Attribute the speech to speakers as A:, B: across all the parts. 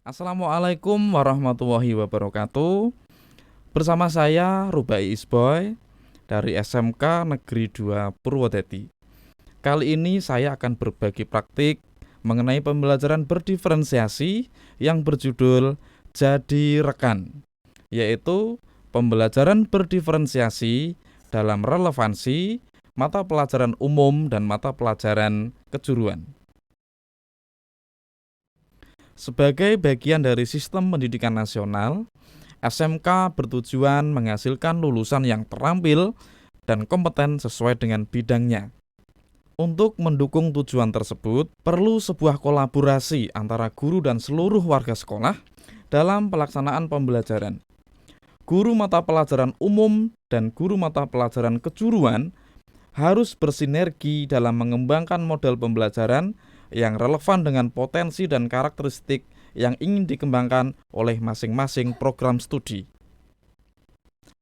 A: Assalamualaikum warahmatullahi wabarakatuh. Bersama saya Rubai Isboy dari SMK Negeri 2 Purwodadi. Kali ini saya akan berbagi praktik mengenai pembelajaran berdiferensiasi yang berjudul Jadi Rekan, yaitu pembelajaran berdiferensiasi dalam relevansi mata pelajaran umum dan mata pelajaran kejuruan. Sebagai bagian dari sistem pendidikan nasional, SMK bertujuan menghasilkan lulusan yang terampil dan kompeten sesuai dengan bidangnya. Untuk mendukung tujuan tersebut, perlu sebuah kolaborasi antara guru dan seluruh warga sekolah dalam pelaksanaan pembelajaran. Guru mata pelajaran umum dan guru mata pelajaran kejuruan harus bersinergi dalam mengembangkan model pembelajaran yang relevan dengan potensi dan karakteristik yang ingin dikembangkan oleh masing-masing program studi.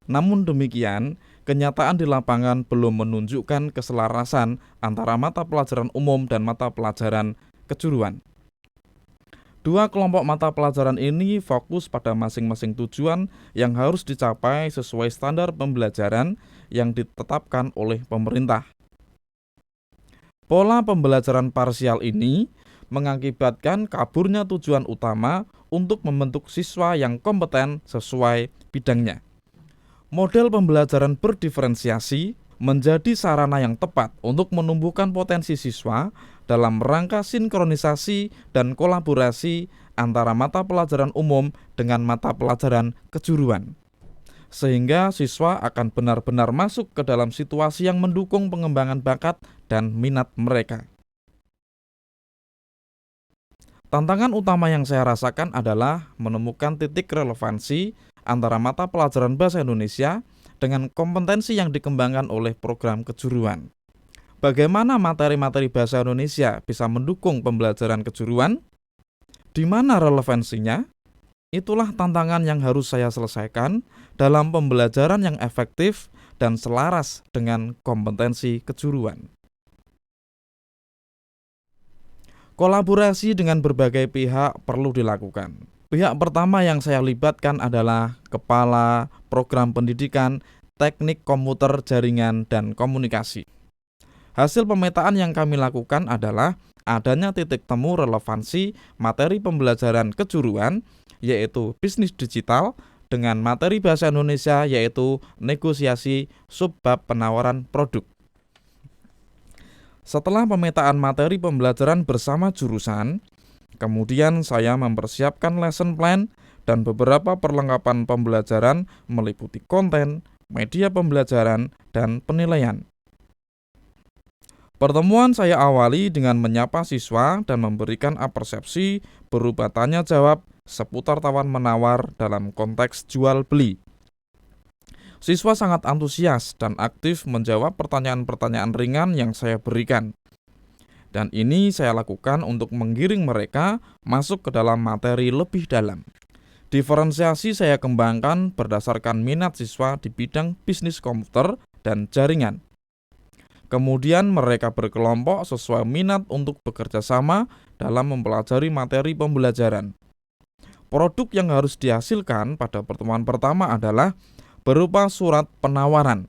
A: Namun demikian, kenyataan di lapangan belum menunjukkan keselarasan antara mata pelajaran umum dan mata pelajaran kejuruan. Dua kelompok mata pelajaran ini fokus pada masing-masing tujuan yang harus dicapai sesuai standar pembelajaran yang ditetapkan oleh pemerintah. Pola pembelajaran parsial ini mengakibatkan kaburnya tujuan utama untuk membentuk siswa yang kompeten sesuai bidangnya. Model pembelajaran berdiferensiasi menjadi sarana yang tepat untuk menumbuhkan potensi siswa dalam rangka sinkronisasi dan kolaborasi antara mata pelajaran umum dengan mata pelajaran kejuruan, sehingga siswa akan benar-benar masuk ke dalam situasi yang mendukung pengembangan bakat dan minat mereka. Tantangan utama yang saya rasakan adalah menemukan titik relevansi antara mata pelajaran bahasa Indonesia dengan kompetensi yang dikembangkan oleh program kejuruan. Bagaimana materi-materi bahasa Indonesia bisa mendukung pembelajaran kejuruan? Di mana relevansinya? Itulah tantangan yang harus saya selesaikan dalam pembelajaran yang efektif dan selaras dengan kompetensi kejuruan. Kolaborasi dengan berbagai pihak perlu dilakukan. Pihak pertama yang saya libatkan adalah Kepala Program Pendidikan Teknik Komputer Jaringan dan Komunikasi. Hasil pemetaan yang kami lakukan adalah adanya titik temu relevansi materi pembelajaran kejuruan, yaitu bisnis digital, dengan materi bahasa Indonesia, yaitu negosiasi subbab penawaran produk. Setelah pemetaan materi pembelajaran bersama jurusan, kemudian saya mempersiapkan lesson plan dan beberapa perlengkapan pembelajaran meliputi konten, media pembelajaran, dan penilaian. Pertemuan saya awali dengan menyapa siswa dan memberikan persepsi berupa tanya jawab seputar tawar-menawar dalam konteks jual beli. Siswa sangat antusias dan aktif menjawab pertanyaan-pertanyaan ringan yang saya berikan. Dan ini saya lakukan untuk menggiring mereka masuk ke dalam materi lebih dalam. Diferensiasi saya kembangkan berdasarkan minat siswa di bidang bisnis komputer dan jaringan. Kemudian mereka berkelompok sesuai minat untuk bekerja sama dalam mempelajari materi pembelajaran. Produk yang harus dihasilkan pada pertemuan pertama adalah berupa surat penawaran.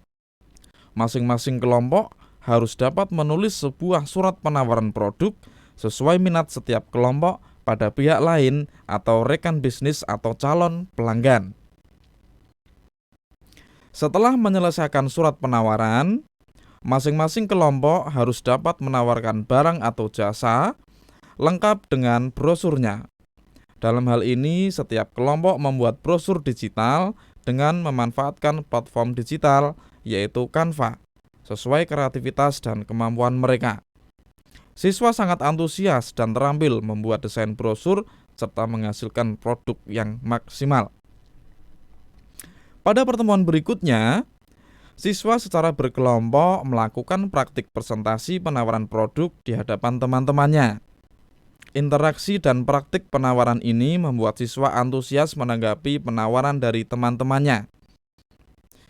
A: Masing-masing kelompok harus dapat menulis sebuah surat penawaran produk sesuai minat setiap kelompok pada pihak lain atau rekan bisnis atau calon pelanggan. Setelah menyelesaikan surat penawaran, masing-masing kelompok harus dapat menawarkan barang atau jasa lengkap dengan brosurnya. Dalam hal ini, setiap kelompok membuat brosur digital dengan memanfaatkan platform digital, yaitu Canva, sesuai kreativitas dan kemampuan mereka. Siswa sangat antusias dan terampil membuat desain brosur serta menghasilkan produk yang maksimal. Pada pertemuan berikutnya, siswa secara berkelompok melakukan praktik presentasi penawaran produk di hadapan teman-temannya. Interaksi dan praktik penawaran ini membuat siswa antusias menanggapi penawaran dari teman-temannya.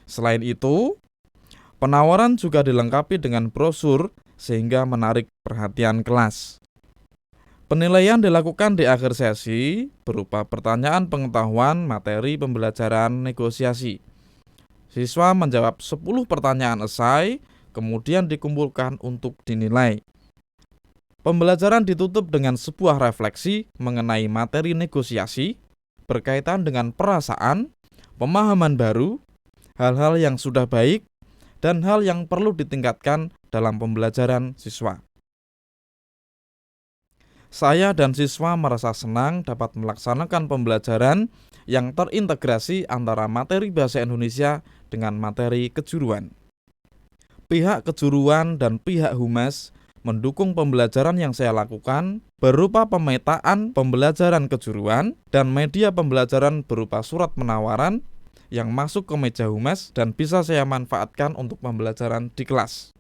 A: Selain itu, penawaran juga dilengkapi dengan brosur sehingga menarik perhatian kelas. Penilaian dilakukan di akhir sesi berupa pertanyaan pengetahuan materi pembelajaran negosiasi. Siswa menjawab 10 pertanyaan esai, kemudian dikumpulkan untuk dinilai. Pembelajaran ditutup dengan sebuah refleksi mengenai materi negosiasi berkaitan dengan perasaan, pemahaman baru, hal-hal yang sudah baik, dan hal yang perlu ditingkatkan dalam pembelajaran siswa. Saya dan siswa merasa senang dapat melaksanakan pembelajaran yang terintegrasi antara materi bahasa Indonesia dengan materi kejuruan. Pihak kejuruan dan pihak humas mendukung pembelajaran yang saya lakukan berupa pemetaan pembelajaran kejuruan dan media pembelajaran berupa surat penawaran yang masuk ke meja humas dan bisa saya manfaatkan untuk pembelajaran di kelas.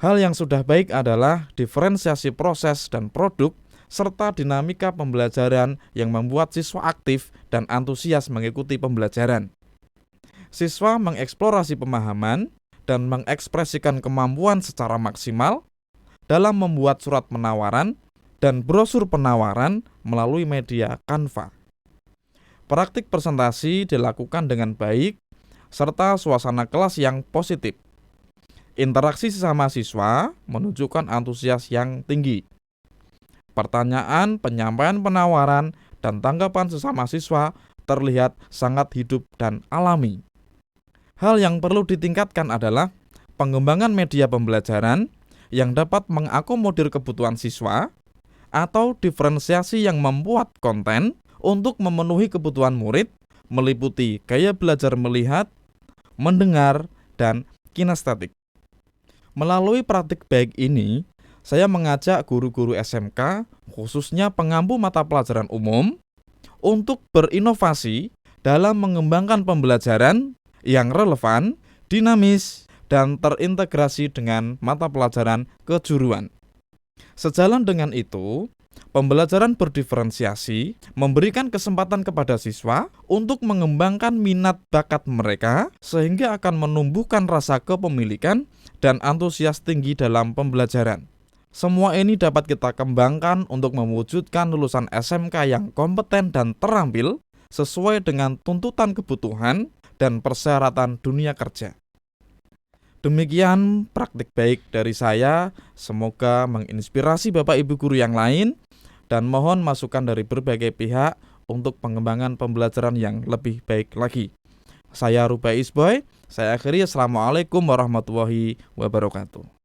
A: Hal yang sudah baik adalah diferensiasi proses dan produk serta dinamika pembelajaran yang membuat siswa aktif dan antusias mengikuti pembelajaran. Siswa mengeksplorasi pemahaman dan mengekspresikan kemampuan secara maksimal dalam membuat surat penawaran dan brosur penawaran melalui media Canva. Praktik presentasi dilakukan dengan baik serta suasana kelas yang positif. Interaksi sesama siswa menunjukkan antusias yang tinggi. Pertanyaan, penyampaian penawaran, dan tanggapan sesama siswa terlihat sangat hidup dan alami. Hal yang perlu ditingkatkan adalah pengembangan media pembelajaran yang dapat mengakomodir kebutuhan siswa atau diferensiasi yang membuat konten untuk memenuhi kebutuhan murid meliputi gaya belajar melihat, mendengar, dan kinestetik. Melalui praktik baik ini, saya mengajak guru-guru SMK, khususnya pengampu mata pelajaran umum, untuk berinovasi dalam mengembangkan pembelajaran yang relevan, dinamis, dan terintegrasi dengan mata pelajaran kejuruan. Sejalan dengan itu, pembelajaran berdiferensiasi memberikan kesempatan kepada siswa untuk mengembangkan minat bakat mereka sehingga akan menumbuhkan rasa kepemilikan dan antusias tinggi dalam pembelajaran. Semua ini dapat kita kembangkan untuk mewujudkan lulusan SMK yang kompeten dan terampil sesuai dengan tuntutan kebutuhan dan persyaratan dunia kerja. Demikian praktik baik dari saya, semoga menginspirasi Bapak Ibu guru yang lain dan mohon masukan dari berbagai pihak untuk pengembangan pembelajaran yang lebih baik lagi. Saya Rubai Isboy, saya akhiri. Assalamualaikum warahmatullahi wabarakatuh.